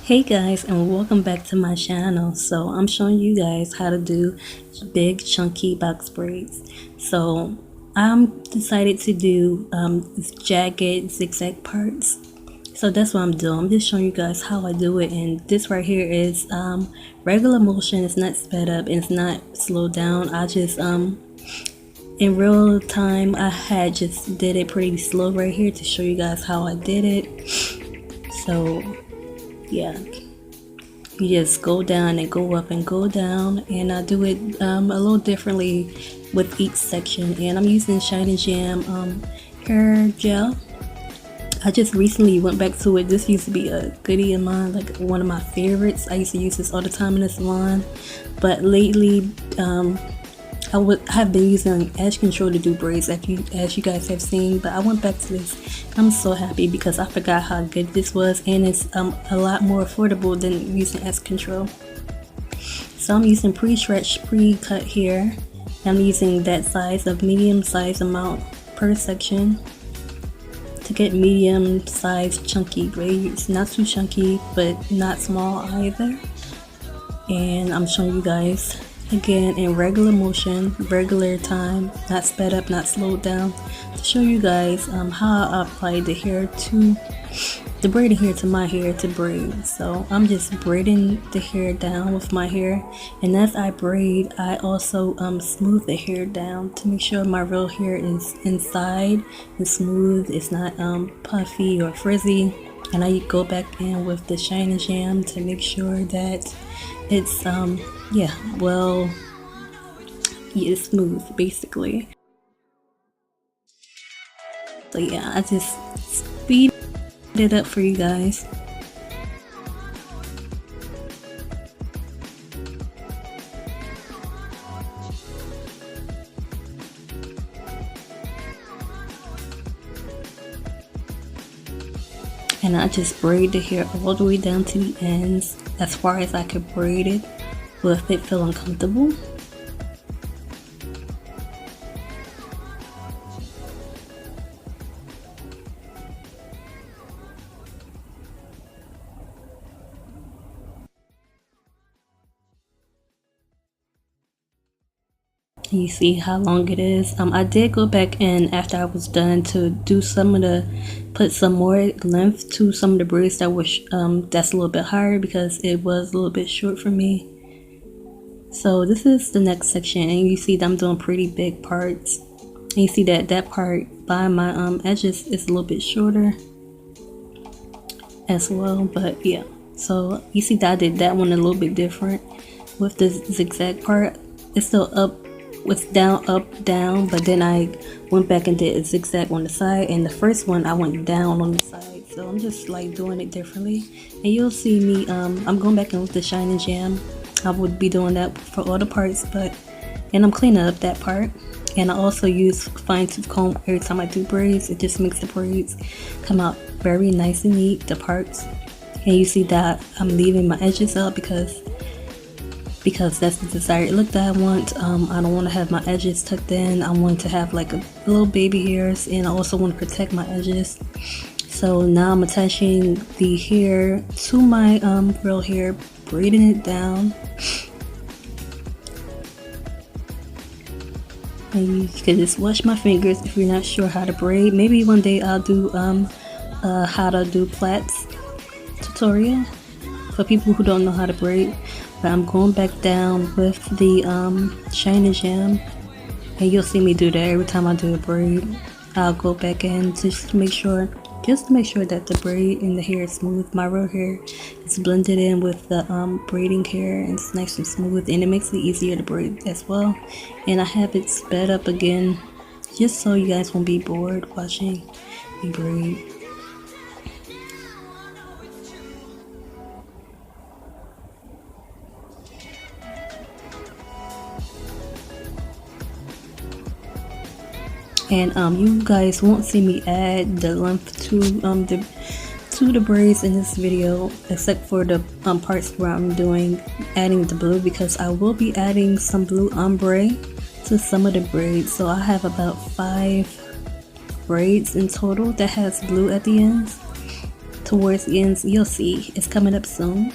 Hey guys, and welcome back to my channel. So I'm showing you guys how to do big chunky box braids. So I'm decided to do jagged zigzag parts. So that's what I'm doing. I'm just showing you guys how I do it, and this right here is regular motion. It's not sped up and it's not slowed down. I just in real time I had just did it pretty slow right here to show you guys how I did it. So yeah, you just go down and go up and go down, and I do it a little differently with each section. And I'm using Shine and Jam hair gel. I just recently went back to it. This used to be a goodie of mine, like one of my favorites. I used to use this all the time in the salon, but lately I have been using edge control to do braids, as you guys have seen. But I went back to this. I'm so happy because I forgot how good this was, and it's a lot more affordable than using edge control. So I'm using pre-stretched, pre-cut hair. I'm using that size of medium size amount per section to get medium size chunky braids. Not too chunky, but not small either. And I'm showing you guys again in regular motion, regular time, not sped up, not slowed down, to show you guys how I apply the hair to the braiding hair to my hair to braid. So I'm just braiding the hair down with my hair, and as I braid I also smooth the hair down to make sure my real hair is inside and smooth. It's not puffy or frizzy. And I go back in with the Shine and Jam to make sure that it's it's smooth basically. So yeah, I just speed it up for you guys. And I just braid the hair all the way down to the ends as far as I could braid it with it feeling comfortable. You see how long it is. I did go back in after I was done to do put some more length to some of the braids that was that's a little bit higher, because it was a little bit short for me. So this is the next section, and you see that I'm doing pretty big parts, and you see that part by my edges is a little bit shorter as well. But yeah, so you see that I did that one a little bit different with the zigzag part. It's still up with down, up, down, but then I went back and did a zigzag on the side, and the first one I went down on the side. So I'm just like doing it differently, and you'll see me I'm going back in with the Shine and Jam. I would be doing that for all the parts, and I'm cleaning up that part. And I also use fine tooth comb every time I do braids. It just makes the braids come out very nice and neat, the parts. And you see that I'm leaving my edges out because that's the desired look that I want. I don't want to have my edges tucked in. I want to have like a little baby hairs, and I also want to protect my edges. So now I'm attaching the hair to my real hair, braiding it down. And you can just watch my fingers if you're not sure how to braid. Maybe one day I'll do how to do plaits tutorial for people who don't know how to braid. But I'm going back down with the Shine and Jam, and you'll see me do that every time I do a braid. I'll go back in just to make sure that the braid and the hair is smooth. My real hair is blended in with the braiding hair, and it's nice and smooth, and it makes it easier to braid as well. And I have it sped up again just so you guys won't be bored watching me braid. And you guys won't see me add the length to the braids in this video, except for the parts where I'm adding the blue, because I will be adding some Blue Ombre to some of the braids. So I have about 5 braids in total that has blue at the ends towards the ends. You'll see it's coming up soon.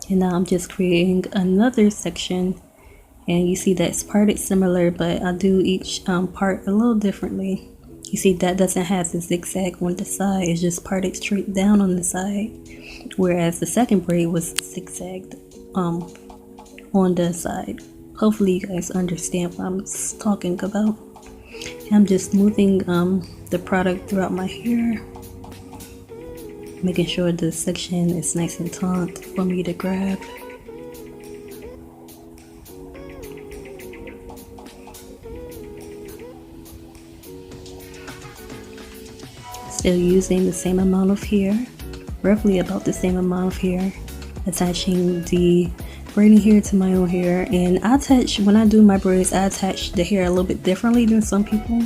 And now I'm just creating another section, and you see that it's parted similar, but I do each part a little differently. You see that doesn't have the zigzag on the side, it's just parted straight down on the side, whereas the second braid was zigzagged on the side. Hopefully you guys understand what I'm talking about. I'm just smoothing the product throughout my hair, making sure the section is nice and taut for me to grab. Still using the same amount of hair, roughly about the same amount of hair, attaching the braiding hair to my own hair. And when I do my braids, I attach the hair a little bit differently than some people,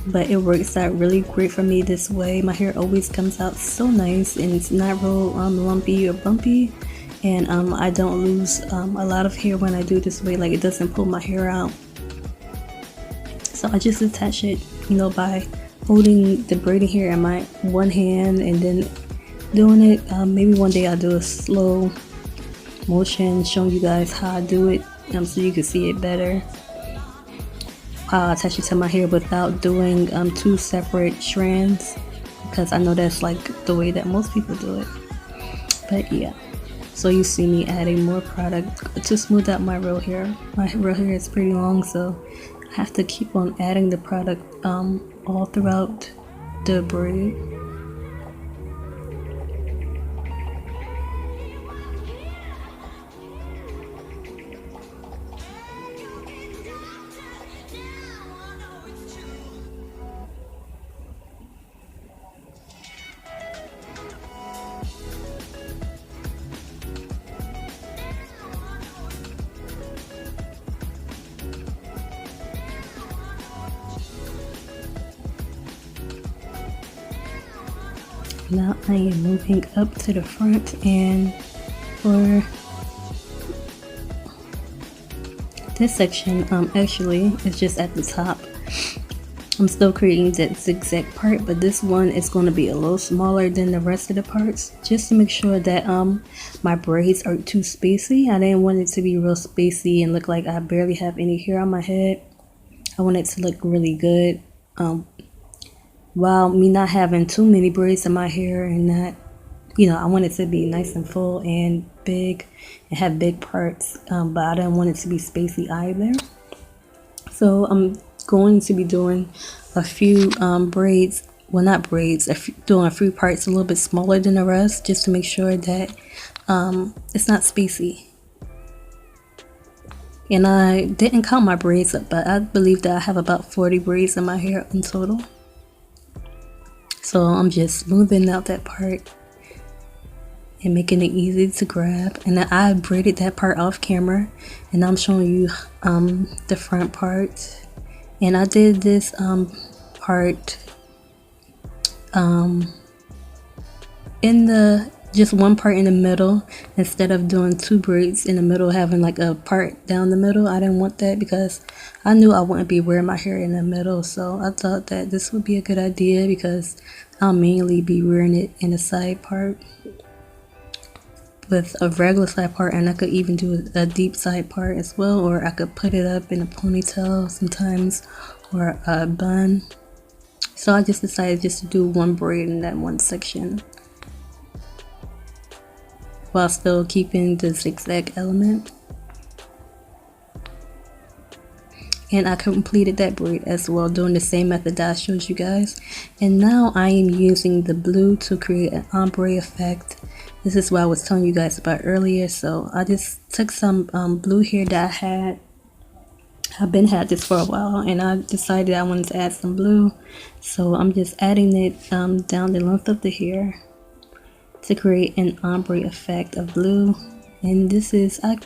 but it works out really great for me this way. My hair always comes out so nice, and it's not real lumpy or bumpy, and I don't lose a lot of hair when I do this way. Like, it doesn't pull my hair out. So I just attach it, by holding the braiding hair in my one hand and then doing it. Maybe one day I'll do a slow motion showing you guys how I do it, so you can see it better. How I attach it to my hair without doing two separate strands, because I know that's like the way that most people do it. But yeah, so you see me adding more product to smooth out my real hair. My real hair is pretty long, so I have to keep on adding the product all throughout the braid. Now I am moving up to the front, and for this section, actually it's just at the top. I'm still creating that zigzag part, but this one is going to be a little smaller than the rest of the parts, just to make sure that my braids aren't too spacey. I didn't want it to be real spacey and look like I barely have any hair on my head. I want it to look really good, while me not having too many braids in my hair, and not, I want it to be nice and full and big and have big parts, but I don't want it to be spacey either. So I'm going to be doing a few braids, well, not braids, doing a few parts a little bit smaller than the rest, just to make sure that it's not spacey. And I didn't count my braids up, but I believe that I have about 40 braids in my hair in total. So I'm just smoothing out that part and making it easy to grab. And I braided that part off camera, and I'm showing you the front part. And I did this part just one part in the middle, instead of doing two braids in the middle, having like a part down the middle. I didn't want that because I knew I wouldn't be wearing my hair in the middle, so I thought that this would be a good idea, because I'll mainly be wearing it in a side part with a regular side part, and I could even do a deep side part as well, or I could put it up in a ponytail sometimes, or a bun. So I just decided just to do one braid in that one section, while still keeping the zigzag element. And I completed that braid as well, doing the same method that I showed you guys. And now I am using the blue to create an ombre effect. This is what I was telling you guys about earlier. So I just took some blue hair that I had. I've been had this for a while, and I decided I wanted to add some blue. So I'm just adding it down the length of the hair to create an ombre effect of blue. And this is, I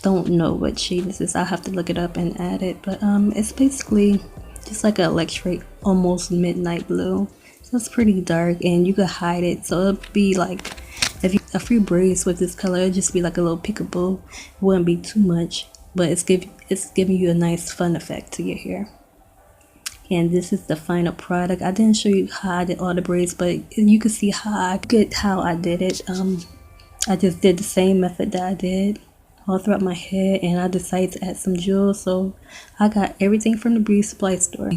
don't know what shade this is, I'll have to look it up and add it, but it's basically just like an electric, almost midnight blue. It's So it's pretty dark, and you could hide it, so it'll be like, if you a few braids with this color, it'll just be like a little peekaboo. It wouldn't be too much, but it's giving you a nice fun effect to your hair. And this is the final product. I didn't show you how I did all the braids, but you can see how I did it. I just did the same method that I did all throughout my head, and I decided to add some jewels. So I got everything from the Breeze Supply store.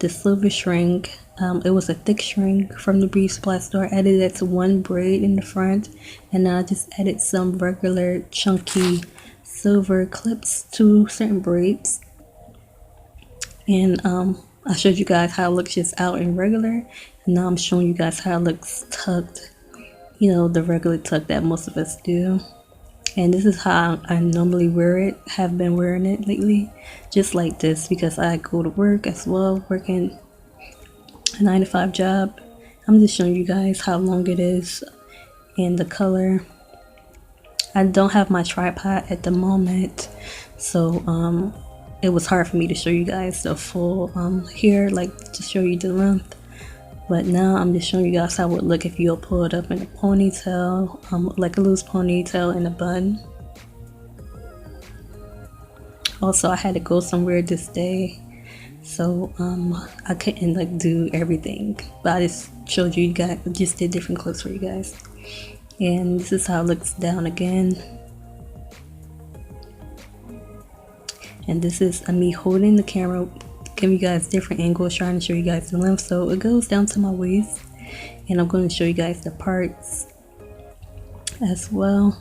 The silver string, it was a thick string from the Breeze Supply store. I added that to one braid in the front, and then I just added some regular chunky silver clips to certain braids. And I showed you guys how it looks just out in regular, and now I'm showing you guys how it looks tucked, you know, the regular tuck that most of us do. And this is how I normally wear it, have been wearing it lately, just like this, because I go to work as well, working a 9-to-5 job. I'm just showing you guys how long it is and the color. I don't have my tripod at the moment, so it was hard for me to show you guys the full hair, like to show you the length. But now I'm just showing you guys how it would look if you'll pull it up in a ponytail, like a loose ponytail in a bun. Also, I had to go somewhere this day, so I couldn't like do everything, but I just showed you guys, just did different clips for you guys. And this is how it looks down again. And this is me holding the camera, giving you guys different angles, trying to show you guys the length. So it goes down to my waist, and I'm going to show you guys the parts as well.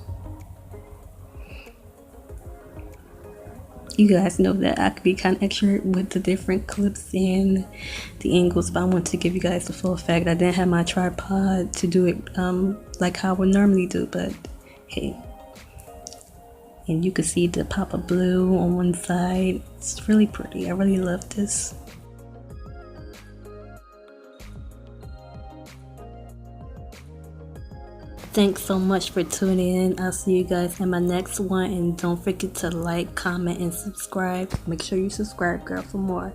You guys know that I could be kind of extra with the different clips and the angles, but I want to give you guys the full effect. I didn't have my tripod to do it like how I would normally do, but hey. And you can see the pop of blue on one side. It's really pretty. I really love this. Thanks so much for tuning in. I'll see you guys in my next one, and don't forget to like, comment, and subscribe. Make sure you subscribe, girl, for more.